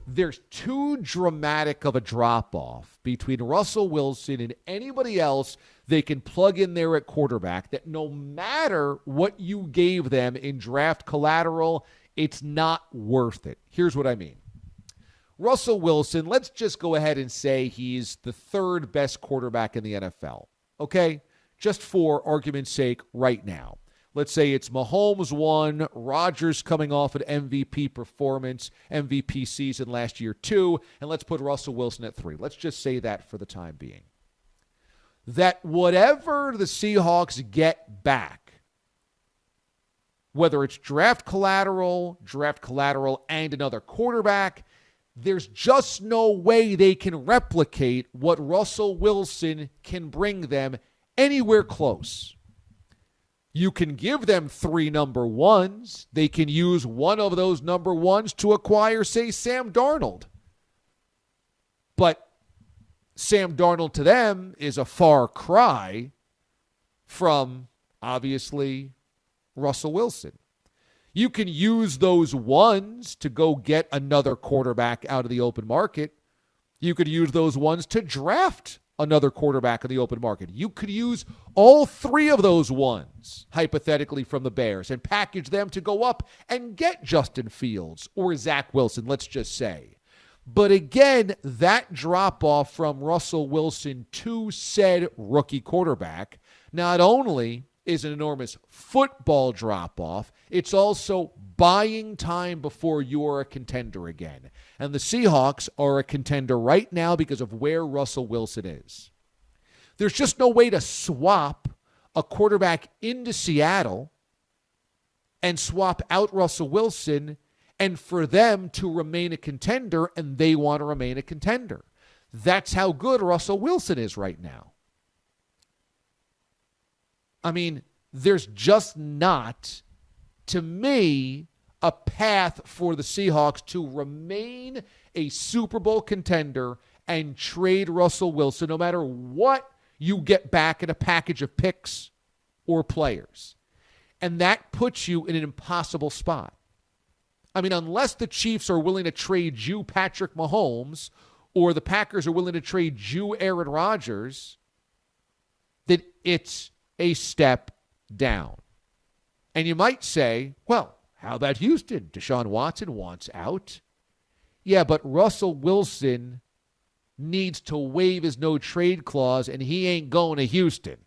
there's too dramatic of a drop-off between Russell Wilson and anybody else they can plug in there at quarterback that no matter what you gave them in draft collateral, it's not worth it. Here's what I mean. Russell Wilson, let's just go ahead and say he's the third best quarterback in the NFL, okay? Just for argument's sake right now. Let's say it's Mahomes 1, Rodgers coming off an MVP performance, MVP season last year 2, and let's put Russell Wilson at 3. Let's just say that for the time being. That whatever the Seahawks get back, whether it's draft collateral and another quarterback, there's just no way they can replicate what Russell Wilson can bring them anywhere close. You can give them 3 number ones. They can use one of those number ones to acquire, say, Sam Darnold. But Sam Darnold to them is a far cry from, obviously, Russell Wilson. You can use those ones to go get another quarterback out of the open market. You could use those ones to draft another quarterback in the open market. You could use all 3 of those ones, hypothetically, from the Bears and package them to go up and get Justin Fields or Zach Wilson, let's just say. But again, that drop-off from Russell Wilson to said rookie quarterback not only is an enormous football drop-off, it's also buying time before you're a contender again. And the Seahawks are a contender right now because of where Russell Wilson is. There's just no way to swap a quarterback into Seattle and swap out Russell Wilson and for them to remain a contender, and they want to remain a contender. That's how good Russell Wilson is right now. I mean, there's just not, to me, a path for the Seahawks to remain a Super Bowl contender and trade Russell Wilson no matter what you get back in a package of picks or players. And that puts you in an impossible spot. I mean, unless the Chiefs are willing to trade you Patrick Mahomes or the Packers are willing to trade you Aaron Rodgers, then it's a step down. And you might say, well, how about Houston? Deshaun Watson wants out. Yeah, but Russell Wilson needs to waive his no-trade clause, and he ain't going to Houston.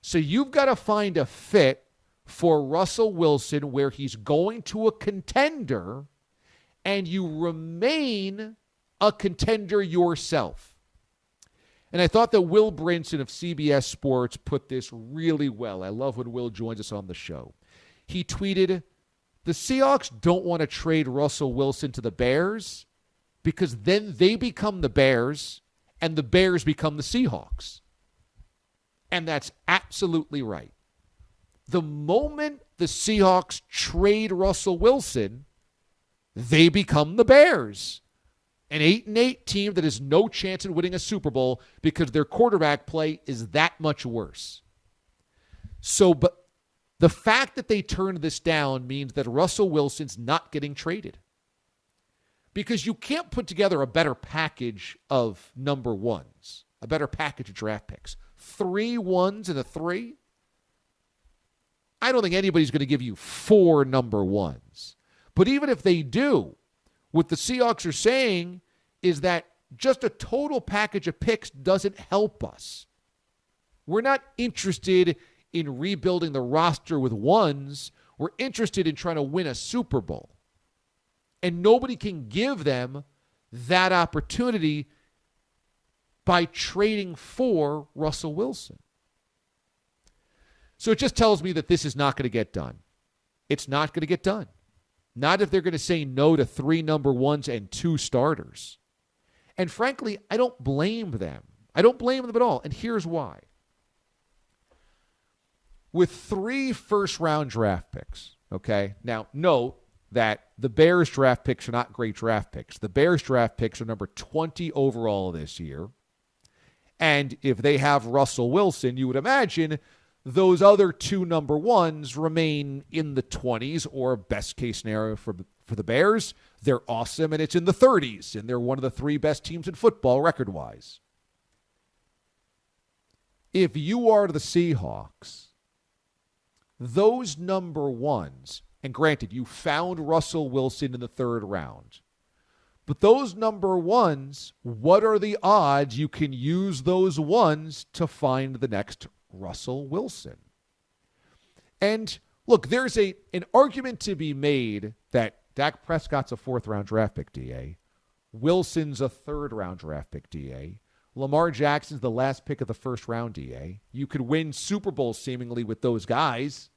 So you've got to find a fit for Russell Wilson where he's going to a contender and you remain a contender yourself. And I thought that Will Brinson of CBS Sports put this really well. I love when Will joins us on the show. He tweeted, the Seahawks don't want to trade Russell Wilson to the Bears because then they become the Bears and the Bears become the Seahawks. And that's absolutely right. The moment the Seahawks trade Russell Wilson, they become the Bears. An 8-8 team that has no chance at winning a Super Bowl because their quarterback play is that much worse. So, but the fact that they turned this down means that Russell Wilson's not getting traded. Because you can't put together a better package of number ones, a better package of draft picks. 3 ones and a 3? I don't think anybody's going to give you 4 number ones. But even if they do, what the Seahawks are saying is that just a total package of picks doesn't help us. We're not interested in rebuilding the roster with ones. We're interested in trying to win a Super Bowl. And nobody can give them that opportunity by trading for Russell Wilson. So it just tells me that this is not going to get done. It's not going to get done. Not if they're going to say no to 3 number ones and 2 starters. And frankly, I don't blame them. I don't blame them at all. And here's why. With 3 first-round draft picks, okay? Now, note that the Bears draft picks are not great draft picks. The Bears draft picks are number 20 overall this year. And if they have Russell Wilson, you would imagine those other 2 number ones remain in the 20s or best case scenario for For the Bears, they're awesome, and it's in the 30s, and they're one of the 3 best teams in football record-wise. If you are the Seahawks, those number ones, and granted, you found Russell Wilson in the 3rd round, but those number ones, what are the odds you can use those ones to find the next Russell Wilson? And look, there's an argument to be made that Dak Prescott's a 4th-round draft pick, DA. Wilson's a 3rd-round draft pick, DA. Lamar Jackson's the last pick of the 1st round, DA. You could win Super Bowls seemingly with those guys,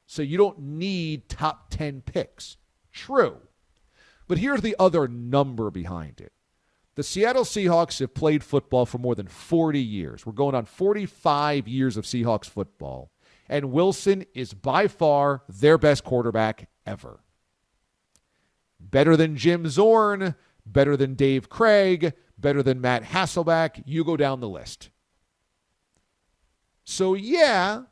so you don't need top 10 picks. True. But here's the other number behind it. The Seattle Seahawks have played football for more than 40 years. We're going on 45 years of Seahawks football. And Wilson is by far their best quarterback ever. Better than Jim Zorn, better than Dave Krieg, better than Matt Hasselbeck. You go down the list. So, yeah,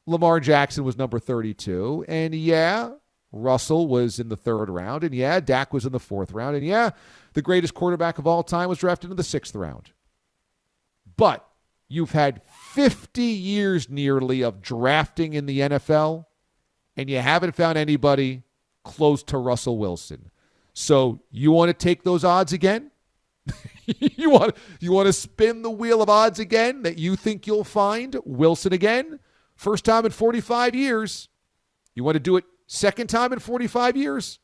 Lamar Jackson was number 32. And, yeah, Russell was in the 3rd round. And, yeah, Dak was in the 4th round. And, yeah, the greatest quarterback of all time was drafted in the 6th round. But you've had 50 years nearly of drafting in the NFL, and you haven't found anybody close to Russell Wilson. So you want to take those odds again? you want to spin the wheel of odds again that you think you'll find Wilson again? First time in 45 years. You want to do it second time in 45 years?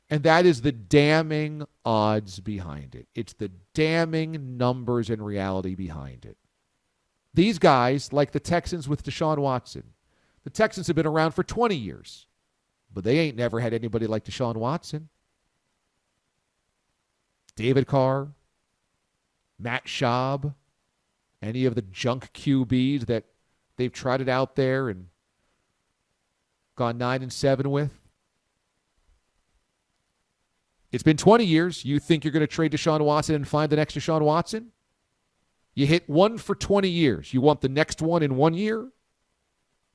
And that is the damning odds behind it. It's the damning numbers and reality behind it. These guys, like the Texans with Deshaun Watson, the Texans have been around for 20 years, but they ain't never had anybody like Deshaun Watson. David Carr, Matt Schaub, any of the junk QBs that they've trotted out there and gone 9-7 with. It's been 20 years. You think you're going to trade Deshaun Watson and find the next Deshaun Watson? You hit one for 20 years. You want the next one in 1 year?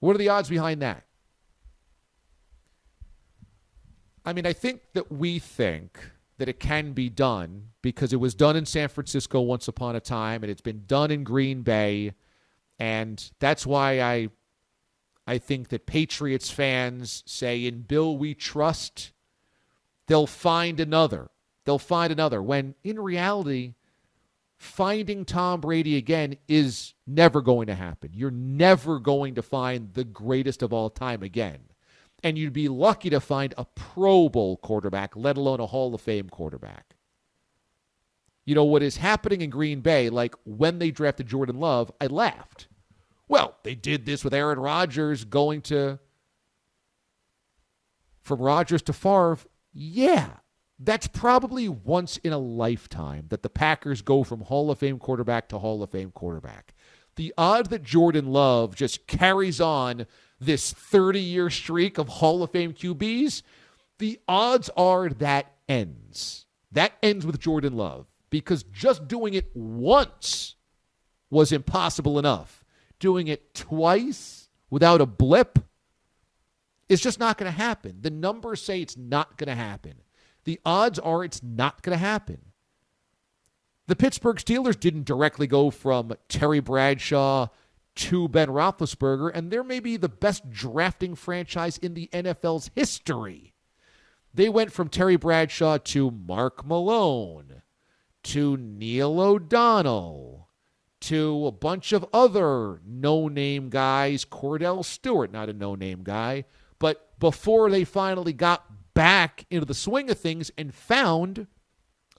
What are the odds behind that? I mean, I think that we think that it can be done because it was done in San Francisco once upon a time, and it's been done in Green Bay, and that's why I think that Patriots fans say, in Bill we trust. They'll find another. They'll find another. When in reality, finding Tom Brady again is never going to happen. You're never going to find the greatest of all time again. And you'd be lucky to find a Pro Bowl quarterback, let alone a Hall of Fame quarterback. You know, what is happening in Green Bay, like when they drafted Jordan Love, I laughed. Well, they did this with Aaron Rodgers going from Rodgers to Favre. Yeah, that's probably once in a lifetime that the Packers go from Hall of Fame quarterback to Hall of Fame quarterback. The odds that Jordan Love just carries on this 30-year streak of Hall of Fame QBs, the odds are that ends. That ends with Jordan Love because just doing it once was impossible enough. Doing it twice without a blip, it's just not going to happen. The numbers say it's not going to happen. The odds are it's not going to happen. The Pittsburgh Steelers didn't directly go from Terry Bradshaw to Ben Roethlisberger, and they're maybe the best drafting franchise in the NFL's history. They went from Terry Bradshaw to Mark Malone, to Neil O'Donnell, to a bunch of other no-name guys. Cordell Stewart, not a no-name guy. But before they finally got back into the swing of things and found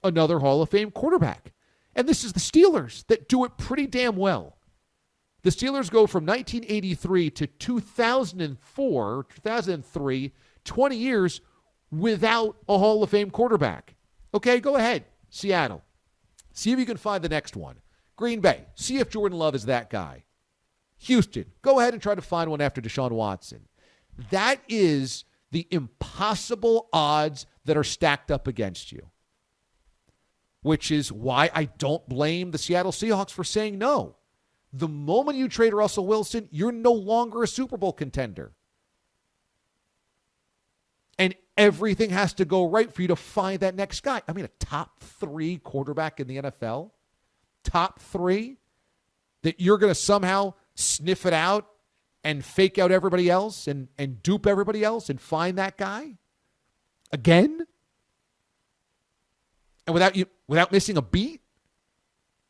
another Hall of Fame quarterback. And this is the Steelers that do it pretty damn well. The Steelers go from 1983 to 2004, 2003, 20 years without a Hall of Fame quarterback. Okay, go ahead, Seattle. See if you can find the next one. Green Bay, see if Jordan Love is that guy. Houston, go ahead and try to find one after Deshaun Watson. That is the impossible odds that are stacked up against you, which is why I don't blame the Seattle Seahawks for saying no. The moment you trade Russell Wilson, you're no longer a Super Bowl contender. everything has to go right for you to find that next guy. I mean, a top 3 quarterback in the NFL, top 3, that you're going to somehow sniff it out and fake out everybody else and dupe everybody else and find that guy again? And without missing a beat?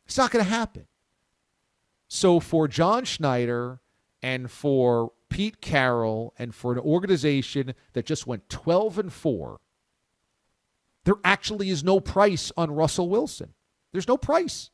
It's not going to happen. So for John Schneider and for Pete Carroll and for an organization that just went 12-4, there actually is no price on Russell Wilson. There's no price.